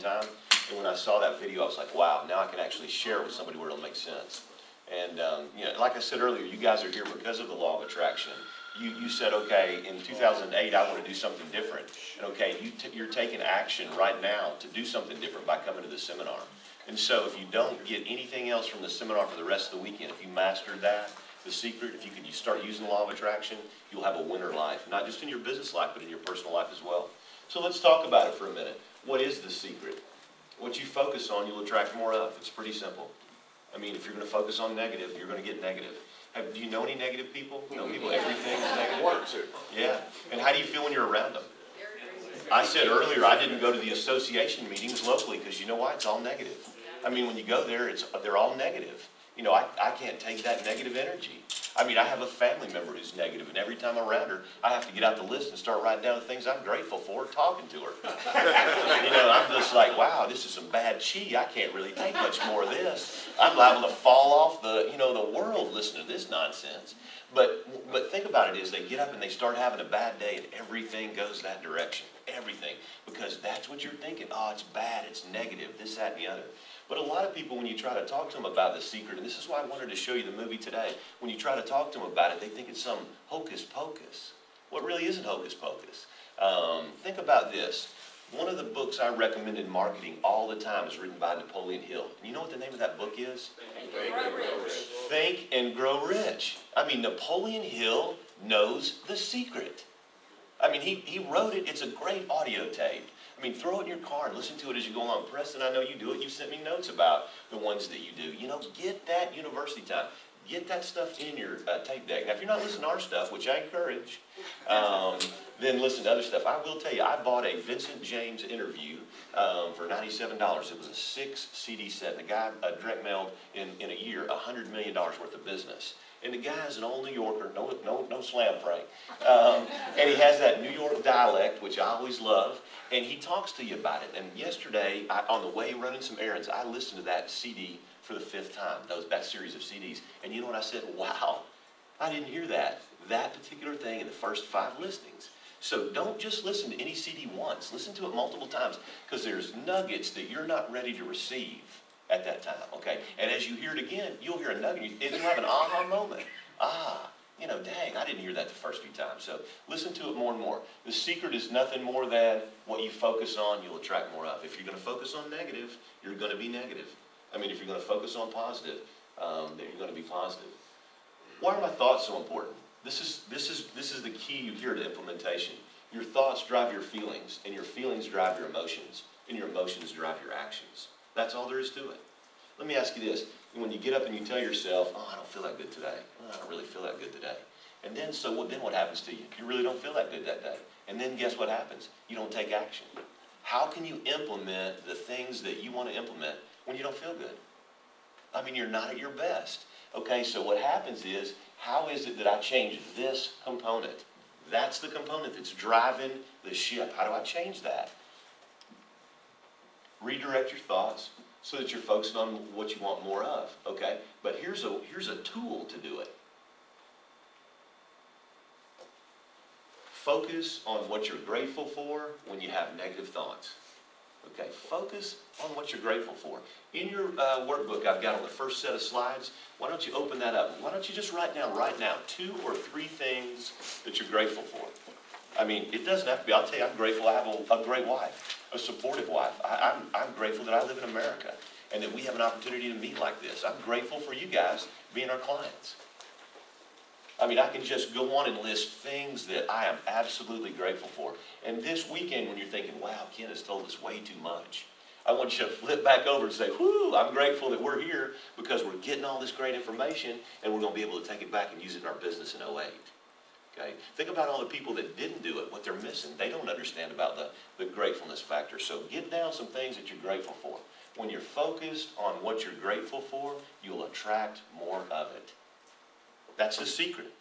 time. And when I saw that video, I was like, wow, now I can actually share it with somebody where it'll make sense. And you know, like I said earlier, you guys are here because of the law of attraction. You said, okay, in 2008, I want to do something different. And okay, you're taking action right now to do something different by coming to the seminar. And so if you don't get anything else from the seminar for the rest of the weekend, if you mastered that, the secret, if you start using the law of attraction, you'll have a winner life, not just in your business life, but in your personal life as well. So let's talk about it for a minute. What is the secret? What you focus on, you'll attract more of. It's pretty simple. I mean, if you're going to focus on negative, you're going to get negative. Do you know any negative people? You know people, everything is negative? Yeah. And how do you feel when you're around them? I said earlier, I didn't go to the association meetings locally because you know why? It's all negative. I mean, when you go there, they're all negative. You know, I can't take that negative energy. I mean, I have a family member who's negative, and every time I'm around her, I have to get out the list and start writing down the things I'm grateful for, talking to her. You know, I'm just like, wow, this is some bad chi. I can't really take much more of this. I'm liable to fall off the world listening to this nonsense. But think about it is they get up and they start having a bad day, and everything goes that direction. Everything. Because that's what you're thinking. Oh, it's bad, it's negative, this, that, and the other. But a lot of people, when you try to talk to them about the secret, and this is why I wanted to show you the movie today, when you try to talk to them about it, they think it's some hocus pocus. Well, it really isn't hocus pocus. Think about this. One of the books I recommend in marketing all the time is written by Napoleon Hill. And you know what the name of that book is? Think and Grow Rich. I mean, Napoleon Hill knows the secret. I mean, he wrote it. It's a great audio tape. I mean, throw it in your car and listen to it as you go along. Preston, I know you do it. You've sent me notes about the ones that you do. You know, get that university time. Get that stuff in your tape deck. Now, if you're not listening to our stuff, which I encourage, then listen to other stuff. I will tell you, I bought a Vincent James interview for $97. It was a 6 CD set. The guy direct mailed in a year $100 million worth of business. And the guy's an old New Yorker, no slam Frank. And he has that New York dialect, which I always love. And he talks to you about it. And yesterday, on the way running some errands, I listened to that CD for the 5th time, that series of CDs. And you know what I said? Wow, I didn't hear that particular thing in the first 5 listings. So don't just listen to any CD once. Listen to it multiple times, because there's nuggets that you're not ready to receive at that time, okay? And as you hear it again, you'll hear a nugget, and you'll have an aha moment. You know, dang, I didn't hear that the first few times. So listen to it more and more. The secret is nothing more than what you focus on, you'll attract more of. If you're going to focus on negative, you're going to be negative. I mean, if you're going to focus on positive, then you're going to be positive. Why are my thoughts so important? This is the key here to implementation. Your thoughts drive your feelings, and your feelings drive your emotions, and your emotions drive your actions. That's all there is to it. Let me ask you this. When you get up and you tell yourself, oh, I don't feel that good today. Oh, I don't really feel that good today. And then, then what happens to you? You really don't feel that good that day. And then guess what happens? You don't take action. How can you implement the things that you want to implement when you don't feel good? I mean, you're not at your best. Okay, so what happens is, how is it that I change this component? That's the component that's driving the ship. How do I change that? Redirect your thoughts so that you're focused on what you want more of, okay? But here's a tool to do it. Focus on what you're grateful for when you have negative thoughts. Okay, focus on what you're grateful for. In your workbook I've got on the first set of slides, why don't you open that up? Why don't you just write down right now 2 or 3 things that you're grateful for? I mean, it doesn't have to be. I'll tell you, I'm grateful I have a great wife, a supportive wife. I'm grateful that I live in America and that we have an opportunity to meet like this. I'm grateful for you guys being our clients. I mean, I can just go on and list things that I am absolutely grateful for. And this weekend, when you're thinking, wow, Ken has told us way too much, I want you to flip back over and say, whoo, I'm grateful that we're here because we're getting all this great information and we're going to be able to take it back and use it in our business in 2008. Okay? Think about all the people that didn't do it, what they're missing. They don't understand about the gratefulness factor. So get down some things that you're grateful for. When you're focused on what you're grateful for, you'll attract more of it. That's the secret.